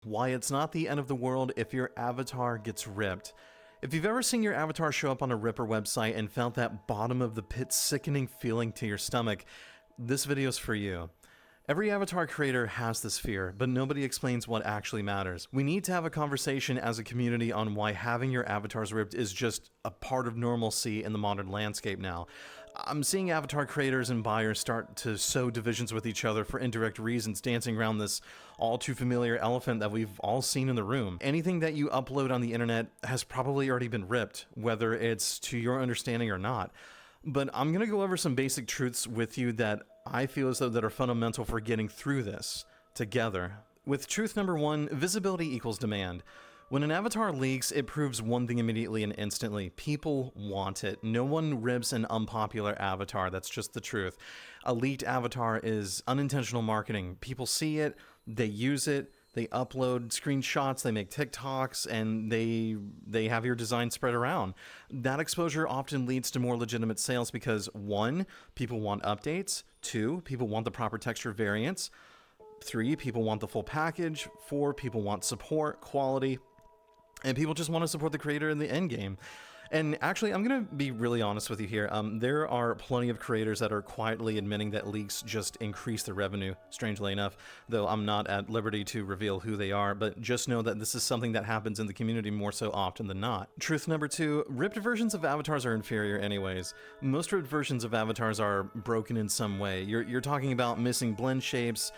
Why it's not the end of the world if your avatar gets ripped. If you've ever seen your avatar show up on a Ripper website and felt that bottom of the pit sickening feeling to your stomach, this video's for you. Every avatar creator has this fear, but nobody explains what actually matters. We need to have a conversation as a community on why having your avatars ripped is just a part of normalcy in the modern landscape now. I'm seeing avatar creators and buyers start to sow divisions with each other for indirect reasons, dancing around this all too familiar elephant that we've all seen in the room. Anything that you upload on the internet has probably already been ripped, whether it's to your understanding or not. But I'm going to go over some basic truths with you that I feel as though that are fundamental for getting through this together. With truth number one, visibility equals demand. When an avatar leaks, it proves one thing immediately and instantly. People want it. No one rips an unpopular avatar. That's just the truth. A leaked avatar is unintentional marketing. People see it, they use it, they upload screenshots, they make TikToks, and they have your design spread around. That exposure often leads to more legitimate sales because 1, people want updates, 2, people want the proper texture variants, 3, people want the full package, 4, people want support, quality, and people just want to support the creator in the end game. And actually, I'm going to be really honest with you here. There are plenty of creators that are quietly admitting that leaks just increase their revenue, strangely enough, though I'm not at liberty to reveal who they are, but just know that this is something that happens in the community more so often than not. Truth number 2, ripped versions of avatars are inferior anyways. Most ripped versions of avatars are broken in some way. You're talking about missing blend shapes,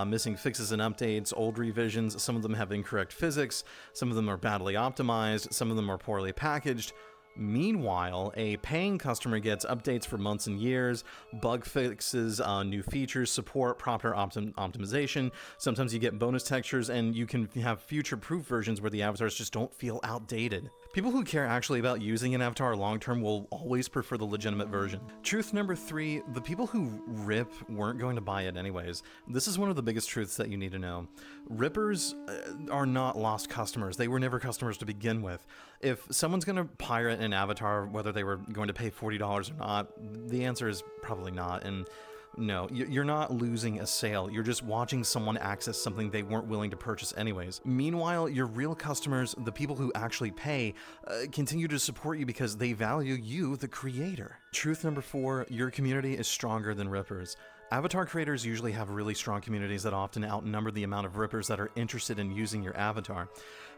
missing fixes and updates, old revisions. Some of them have incorrect physics, some of them are badly optimized, some of them are poorly packaged. Meanwhile, a paying customer gets updates for months and years, bug fixes, new features, support, proper optimization. Sometimes you get bonus textures, and you can have future-proof versions where the avatars just don't feel outdated. People who care actually about using an avatar long-term will always prefer the legitimate version. Truth number 3, the people who rip weren't going to buy it anyways. This is one of the biggest truths that you need to know. Rippers are not lost customers. They were never customers to begin with. If someone's going to pirate an avatar, whether they were going to pay $40 or not, the answer is probably not. And no, you're not losing a sale. You're just watching someone access something they weren't willing to purchase anyways. Meanwhile, your real customers, the people who actually pay, continue to support you because they value you, the creator. Truth number 4, your community is stronger than rippers. Avatar creators usually have really strong communities that often outnumber the amount of rippers that are interested in using your avatar.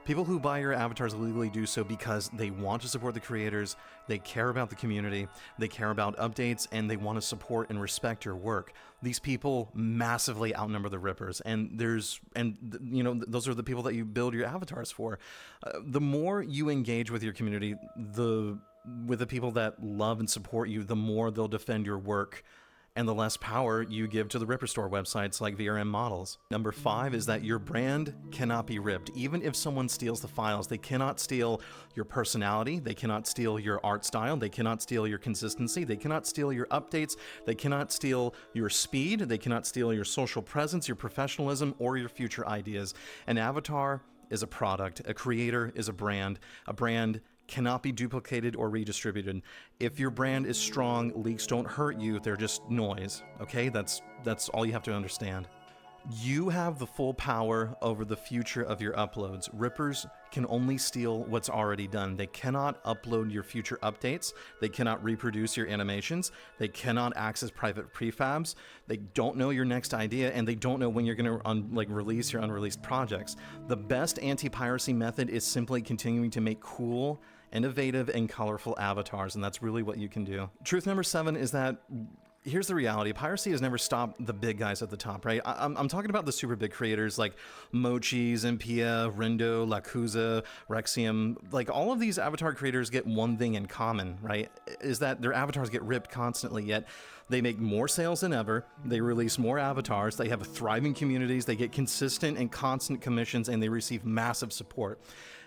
People who buy your avatars legally do so because they want to support the creators, they care about the community, they care about updates, and they want to support and respect your work. These people massively outnumber the rippers, and those are the people that you build your avatars for. The more you engage with your community, with the people that love and support you, the more they'll defend your work, and the less power you give to the Ripper Store websites like VRM models. Number 5 is that your brand cannot be ripped. Even if someone steals the files, they cannot steal your personality, they cannot steal your art style, they cannot steal your consistency, they cannot steal your updates, they cannot steal your speed, they cannot steal your social presence, your professionalism, or your future ideas. An avatar is a product, a creator is a brand cannot be duplicated or redistributed. If your brand is strong, leaks don't hurt you, they're just noise, okay? That's all you have to understand. You have the full power over the future of your uploads. Rippers can only steal what's already done. They cannot upload your future updates. They cannot reproduce your animations. They cannot access private prefabs. They don't know your next idea, and they don't know when you're going to release your unreleased projects. The best anti-piracy method is simply continuing to make cool, innovative, and colorful avatars, and that's really what you can do. Truth number 7 is that here's the reality. Piracy has never stopped the big guys at the top, right? I'm talking about the super big creators like Mochi, Zimpia, Rendo, Lakuza, Rexium. Like, all of these avatar creators get one thing in common, right? Is that their avatars get ripped constantly, yet they make more sales than ever, they release more avatars, they have thriving communities, they get consistent and constant commissions, and they receive massive support.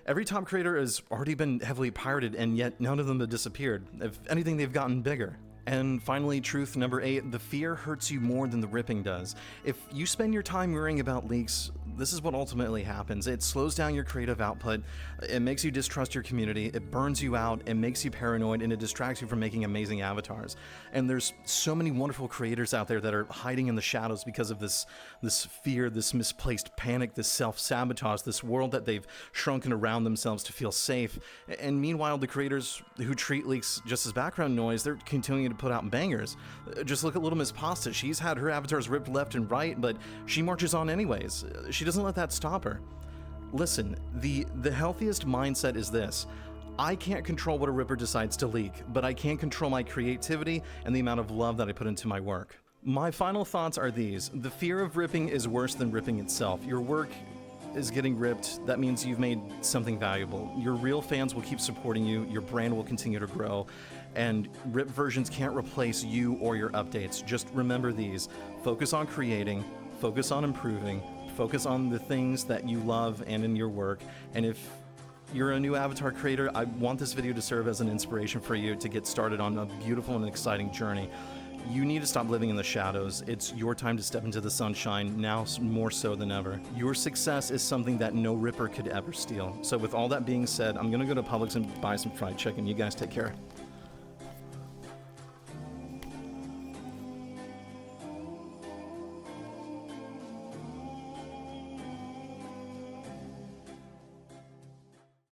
Every top creator has already been heavily pirated, and yet none of them have disappeared. If anything, they've gotten bigger. And finally, truth number 8, the fear hurts you more than the ripping does. If you spend your time worrying about leaks, this is what ultimately happens. It slows down your creative output, it makes you distrust your community, it burns you out, it makes you paranoid, and it distracts you from making amazing avatars. And there's so many wonderful creators out there that are hiding in the shadows because of this fear, this misplaced panic, this self-sabotage, this world that they've shrunken around themselves to feel safe. And meanwhile, the creators who treat leaks just as background noise, they're continuing to put out bangers. Just look at Little Miss Pasta. She's had her avatars ripped left and right, but she marches on anyways. She doesn't let that stop her. Listen, the healthiest mindset is this: I can't control what a ripper decides to leak, but I can control my creativity and the amount of love that I put into my work. My final thoughts are these: the fear of ripping is worse than ripping itself. Your work is getting ripped, that means you've made something valuable. Your real fans will keep supporting you, your brand will continue to grow, and ripped versions can't replace you or your updates. Just remember these: focus on creating, focus on improving, focus on the things that you love and in your work. And if you're a new avatar creator, I want this video to serve as an inspiration for you to get started on a beautiful and exciting journey. You need to stop living in the shadows. It's your time to step into the sunshine, now more so than ever. Your success is something that no ripper could ever steal. So with all that being said, I'm gonna go to Publix and buy some fried chicken. You guys take care.